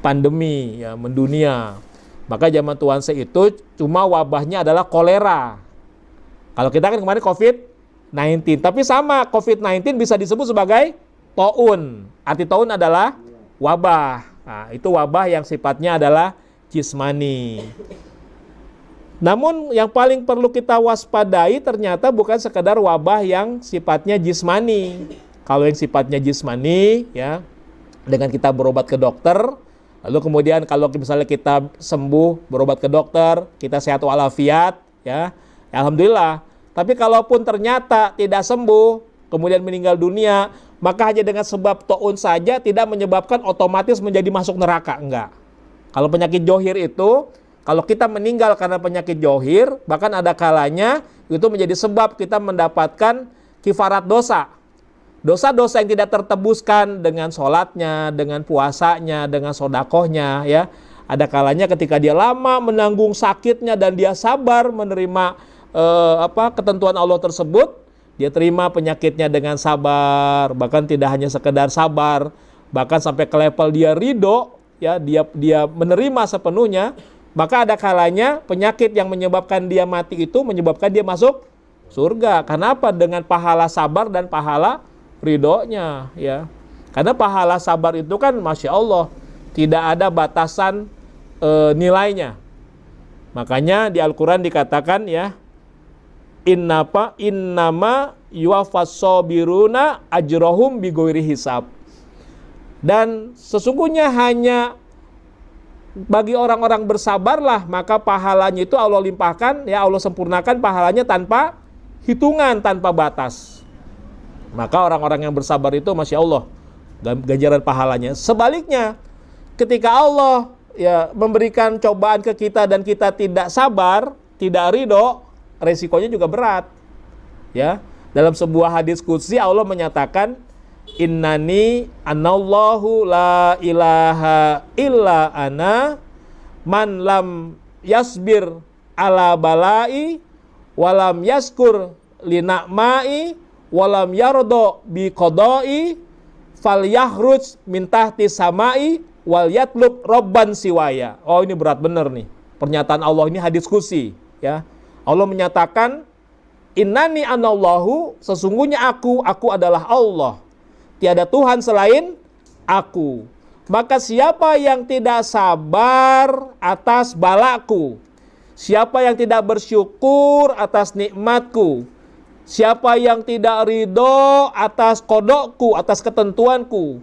pandemi ya, mendunia. Maka zaman Tuhan itu cuma wabahnya adalah kolera. Kalau kita kan kemarin COVID-19, tapi sama, COVID-19 bisa disebut sebagai taun. Arti taun adalah wabah. Nah, itu wabah yang sifatnya adalah jismani. Namun yang paling perlu kita waspadai ternyata bukan sekedar wabah yang sifatnya jismani. Kalau yang sifatnya jismani ya, dengan kita berobat ke dokter, lalu kemudian kalau misalnya kita sembuh, berobat ke dokter, kita sehat walafiat ya, alhamdulillah. Tapi kalaupun ternyata tidak sembuh, kemudian meninggal dunia, maka hanya dengan sebab taun saja tidak menyebabkan otomatis menjadi masuk neraka, enggak. Kalau penyakit johir itu, kalau kita meninggal karena penyakit johir, bahkan ada kalanya itu menjadi sebab kita mendapatkan kifarat dosa. Dosa-dosa yang tidak tertebuskan dengan sholatnya, dengan puasanya, dengan sodakohnya ya. Ada kalanya ketika dia lama menanggung sakitnya dan dia sabar menerima ketentuan Allah tersebut, dia terima penyakitnya dengan sabar, bahkan tidak hanya sekedar sabar, bahkan sampai ke level dia ridho ya, dia menerima sepenuhnya. Maka ada kalanya penyakit yang menyebabkan dia mati itu menyebabkan dia masuk surga. Kenapa? Dengan pahala sabar dan pahala ridhonya ya. Karena pahala sabar itu kan Masya Allah tidak ada batasan nilainya. Makanya di Al-Quran dikatakan ya, innama yuwaffas sabiruna ajrohum bighairi hisab. Dan sesungguhnya hanya bagi orang-orang bersabarlah maka pahalanya itu Allah limpahkan ya, Allah sempurnakan pahalanya tanpa hitungan, tanpa batas. Maka orang-orang yang bersabar itu Masya Allah ganjaran pahalanya. Sebaliknya ketika Allah ya memberikan cobaan ke kita dan kita tidak sabar, tidak ridho, resikonya juga berat ya. Dalam sebuah hadis qudsi Allah menyatakan, innani anallahu la ilaha illa ana man lam yasbir ala balai walam yaskur lina'mai walam yardo bi qodai fal yahruj min tahti samai wal yatlub robban siwaya. Oh, ini berat bener nih pernyataan Allah, ini hadis qudsi ya. Allah menyatakan, innani anallahu, sesungguhnya aku adalah Allah, tiada Tuhan selain aku. Maka siapa yang tidak sabar atas balaku, siapa yang tidak bersyukur atas nikmatku, siapa yang tidak ridho atas kodokku, atas ketentuanku,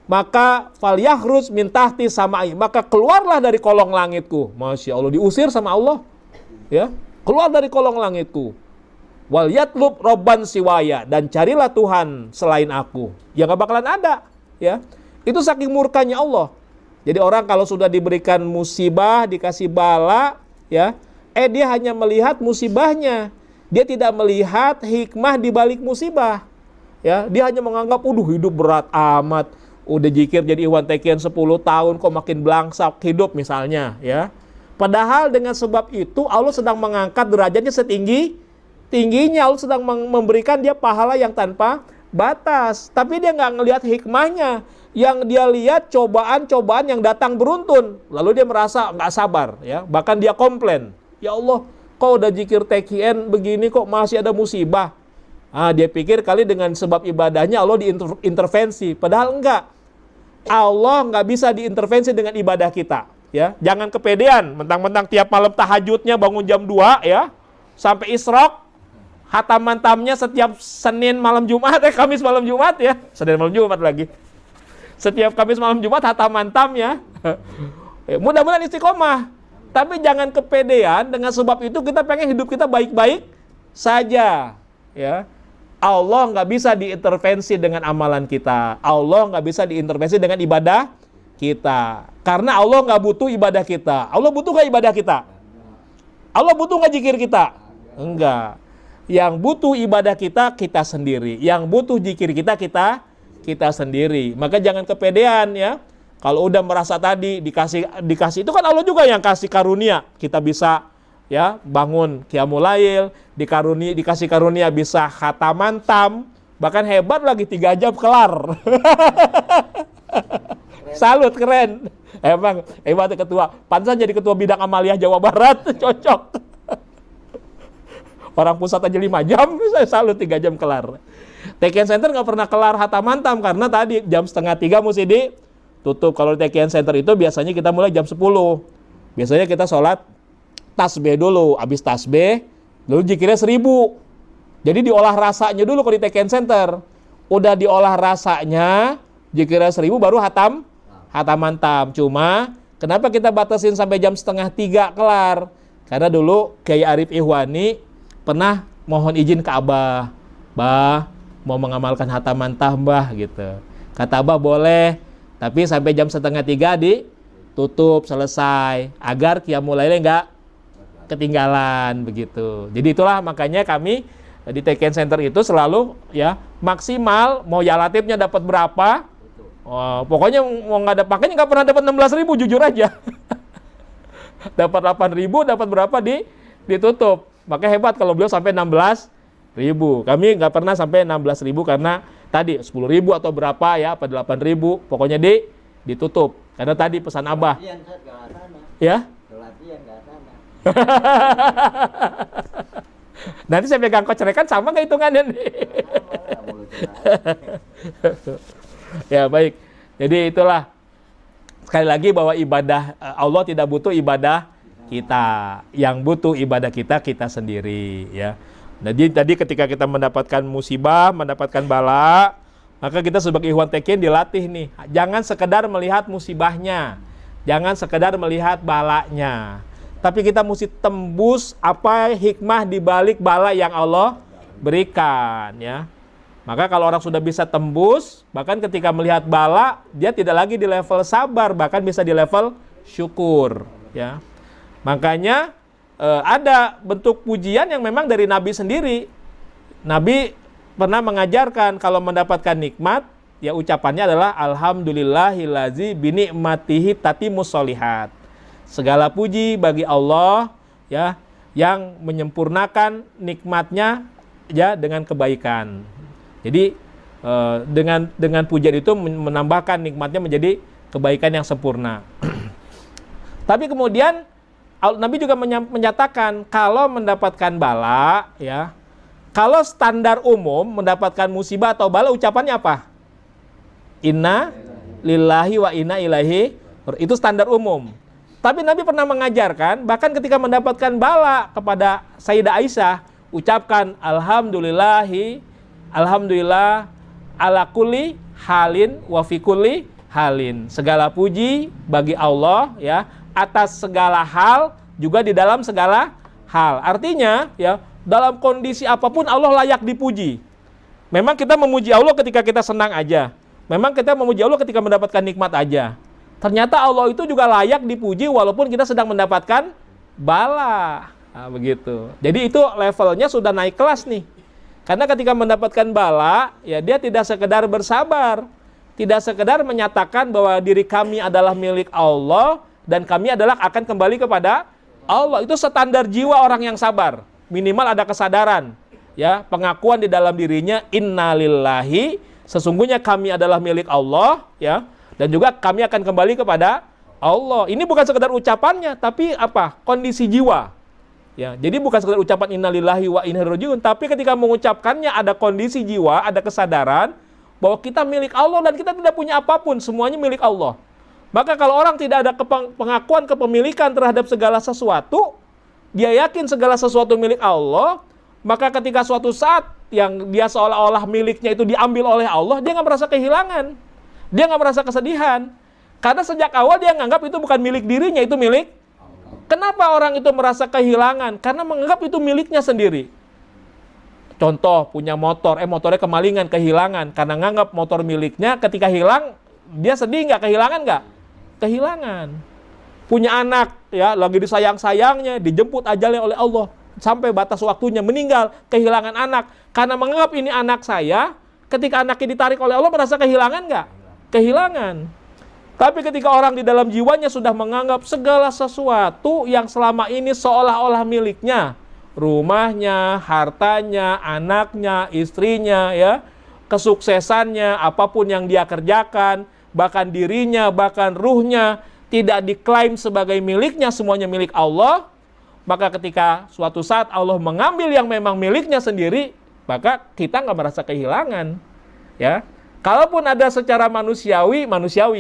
maka falyahruz min tahti samai, maka keluarlah dari kolong langitku. Masya Allah, diusir sama Allah ya, keluar dari kolong langitku. Wal yatlub robban siwaya, dan carilah Tuhan selain aku. Ya gak bakalan ada ya. Itu saking murkanya Allah. Jadi orang kalau sudah diberikan musibah, dikasih bala ya, dia hanya melihat musibahnya. Dia tidak melihat hikmah di balik musibah. Ya, dia hanya menganggap hidup berat amat. Udah zikir jadi Iwan Tekian 10 tahun kok makin belangsak hidup misalnya ya. Padahal dengan sebab itu Allah sedang mengangkat derajatnya setingginya, Allah sedang memberikan dia pahala yang tanpa batas. Tapi dia nggak ngelihat hikmahnya. Yang dia lihat cobaan-cobaan yang datang beruntun. Lalu dia merasa nggak sabar ya. Bahkan dia komplain, ya Allah, kok udah zikir TKN begini kok masih ada musibah. Dia pikir kali dengan sebab ibadahnya Allah diintervensi. Padahal enggak. Allah nggak bisa diintervensi dengan ibadah kita ya. Jangan kepedean mentang-mentang tiap malam tahajudnya bangun jam 2 ya sampai isyraq, hatam mantamnya setiap Senin malam Jumat, Kamis malam Jumat ya, Senin malam Jumat lagi, setiap Kamis malam Jumat hatam mantam ya. Mudah-mudahan istiqomah, tapi jangan kepedean. Dengan sebab itu kita pengen hidup kita baik-baik saja ya. Allah nggak bisa diintervensi dengan amalan kita, Allah nggak bisa diintervensi dengan ibadah kita, karena Allah nggak butuh ibadah kita. Allah butuh nggak ibadah kita? Allah butuh nggak zikir kita? Enggak. Yang butuh ibadah kita, kita sendiri. Yang butuh zikir kita, kita sendiri. Maka jangan kepedean ya. Kalau udah merasa tadi dikasih itu kan Allah juga yang kasih karunia. Kita bisa ya bangun qiyamul lail, dikasih karunia bisa khataman tam, bahkan hebat lagi 3 jam kelar. Salut, keren. Emang hebat ketua. Pantesan jadi ketua bidang amaliyah Jawa Barat, cocok. Orang pusat aja 5 jam, saya salut 3 jam kelar. Tekian Center nggak pernah kelar hatam mantam karena tadi jam 2:30 mesti ditutup. Kalau di Tekian Center itu biasanya kita mulai jam 10. Biasanya kita sholat tasbih dulu, habis tasbih, lalu zikirnya 1000. Jadi diolah rasanya dulu kalau di Tekian Center. Udah diolah rasanya, zikirnya 1000 baru hatam mantam. Cuma kenapa kita batasin sampai jam 2:30 kelar? Karena dulu Kiai Arif Ihwani pernah mohon izin ke Abah, Bah, mau mengamalkan hatam mantah Mbah gitu. Kata Abah boleh, tapi sampai jam 2:30 ditutup selesai agar qiyamul lailnya enggak ketinggalan begitu. Jadi itulah makanya kami di Tekian Center itu selalu ya maksimal mau ya latifnya dapat berapa. Oh, pokoknya mau nggak ada pakainya nggak pernah dapat 16.000 jujur aja. Dapat 8.000 dapat berapa ditutup. Makanya hebat kalau beliau sampai 16.000. Kami nggak pernah sampai 16.000 karena tadi 10.000 atau berapa ya, apa 8.000. Pokoknya ditutup. Karena tadi pesan Abah. Ya? Nanti saya pegang kocrekan sama nggak hitungannya nih? Ya baik. Jadi itulah sekali lagi bahwa ibadah Allah tidak butuh ibadah kita, yang butuh ibadah kita sendiri ya. Jadi tadi ketika kita mendapatkan musibah, mendapatkan bala, maka kita sebagai ikhwan tekin dilatih nih, jangan sekedar melihat musibahnya, jangan sekedar melihat balanya, tapi kita mesti tembus apa hikmah di balik bala yang Allah berikan ya. Maka kalau orang sudah bisa tembus, bahkan ketika melihat bala, dia tidak lagi di level sabar, bahkan bisa di level syukur ya. Makanya ada bentuk pujian yang memang dari Nabi sendiri. Nabi pernah mengajarkan kalau mendapatkan nikmat, ya ucapannya adalah alhamdulillahillazi binikmatihi tatimus sholihat. Segala puji bagi Allah ya yang menyempurnakan nikmatnya ya dengan kebaikan. Jadi dengan pujian itu menambahkan nikmatnya menjadi kebaikan yang sempurna. Tapi kemudian Nabi juga menyatakan kalau mendapatkan bala ya, kalau standar umum mendapatkan musibah atau bala ucapannya apa? Inna lillahi wa inna ilaihi, itu standar umum. Tapi Nabi pernah mengajarkan bahkan ketika mendapatkan bala kepada Sayyidah Aisyah, ucapkan alhamdulillah ala kulli halin wa fi kulli halin. Segala puji bagi Allah ya atas segala hal, juga di dalam segala hal. Artinya ya, dalam kondisi apapun Allah layak dipuji. Memang kita memuji Allah ketika kita senang aja. Memang kita memuji Allah ketika mendapatkan nikmat aja. Ternyata Allah itu juga layak dipuji walaupun kita sedang mendapatkan bala. Nah, begitu. Jadi itu levelnya sudah naik kelas nih. Karena ketika mendapatkan bala, ya dia tidak sekedar bersabar. Tidak sekedar menyatakan bahwa diri kami adalah milik Allah dan kami adalah akan kembali kepada Allah. Itu standar jiwa orang yang sabar. Minimal ada kesadaran, ya, pengakuan di dalam dirinya innalillahi, sesungguhnya kami adalah milik Allah, ya, dan juga kami akan kembali kepada Allah. Ini bukan sekedar ucapannya, tapi apa? Kondisi jiwa. Ya, jadi bukan sekedar ucapan innalillahi wa inna ilaihi rajiun, tapi ketika mengucapkannya ada kondisi jiwa, ada kesadaran bahwa kita milik Allah dan kita tidak punya apapun, semuanya milik Allah. Maka kalau orang tidak ada pengakuan kepemilikan terhadap segala sesuatu, dia yakin segala sesuatu milik Allah, maka ketika suatu saat yang dia seolah-olah miliknya itu diambil oleh Allah, dia nggak merasa kehilangan, dia nggak merasa kesedihan, karena sejak awal dia menganggap itu bukan milik dirinya, itu milik. Kenapa orang itu merasa kehilangan? Karena menganggap itu miliknya sendiri. Contoh, punya motor, motornya kemalingan, kehilangan, karena menganggap motor miliknya, ketika hilang, dia sedih nggak? Kehilangan nggak? Kehilangan. Punya anak, ya, lagi disayang-sayangnya, dijemput ajalnya oleh Allah, sampai batas waktunya, meninggal, kehilangan anak. Karena menganggap ini anak saya, ketika anaknya ditarik oleh Allah, merasa kehilangan nggak? Kehilangan. Tapi ketika orang di dalam jiwanya sudah menganggap segala sesuatu yang selama ini seolah-olah miliknya, rumahnya, hartanya, anaknya, istrinya, ya, kesuksesannya, apapun yang dia kerjakan, bahkan dirinya, bahkan ruhnya tidak diklaim sebagai miliknya, semuanya milik Allah, maka ketika suatu saat Allah mengambil yang memang miliknya sendiri, maka kita nggak merasa kehilangan. Ya, kalaupun ada secara manusiawi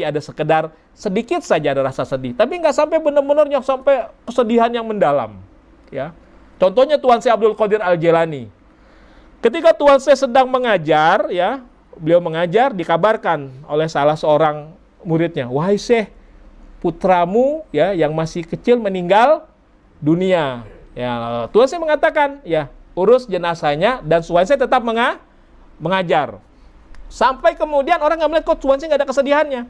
ada sekedar sedikit saja ada rasa sedih, tapi nggak sampai benar-benar yang sampai kesedihan yang mendalam. Ya, contohnya Tuan Syekh Abdul Qadir Al-Jailani. Ketika Tuan Syekh sedang mengajar, ya, beliau mengajar, dikabarkan oleh salah seorang muridnya, wahai Syekh, putramu ya yang masih kecil meninggal dunia. Ya, Tuan Syekh mengatakan, ya, urus jenazahnya dan Tuan Syekh tetap mengajar. Sampai kemudian orang nggak melihat kok Tuan Syekh nggak ada kesedihannya.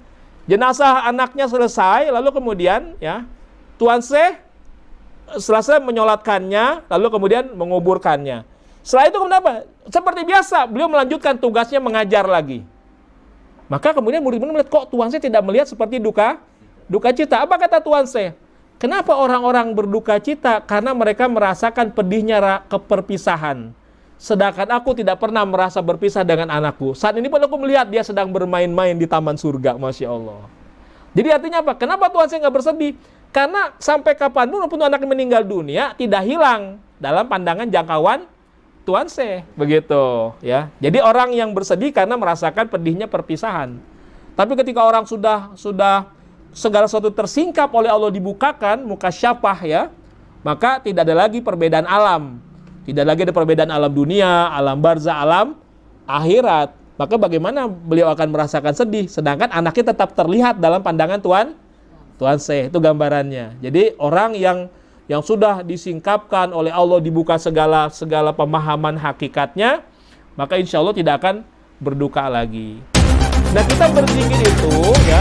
Jenazah anaknya selesai, lalu kemudian ya Tuan Syekh selesai menyolatkannya, lalu kemudian menguburkannya. Setelah itu kemudian apa? Seperti biasa, beliau melanjutkan tugasnya mengajar lagi. Maka kemudian murid-murid melihat kok Tuan Syekh tidak melihat seperti duka cita. Apa kata Tuan Syekh? Kenapa orang-orang berduka cita? Karena mereka merasakan pedihnya keperpisahan. Sedangkan aku tidak pernah merasa berpisah dengan anakku. Saat ini pun aku melihat dia sedang bermain-main di taman surga. Masya Allah. Jadi artinya apa? Kenapa Tuan Syekh nggak bersedih? Karena sampai kapanpun anaknya meninggal dunia tidak hilang dalam pandangan jangkauan Tuan Syekh. Begitu ya. Jadi orang yang bersedih karena merasakan pedihnya perpisahan. Tapi ketika orang sudah segala sesuatu tersingkap oleh Allah dibukakan, mukasyafah ya, maka tidak ada lagi perbedaan alam. Tidak lagi ada perbedaan alam dunia, alam barzah, alam akhirat. Maka bagaimana beliau akan merasakan sedih, sedangkan anaknya tetap terlihat dalam pandangan Tuan Syekh. Itu gambarannya. Jadi orang yang sudah disingkapkan oleh Allah, dibuka segala pemahaman hakikatnya, maka insya Allah tidak akan berduka lagi. Nah, kita berzikir itu ya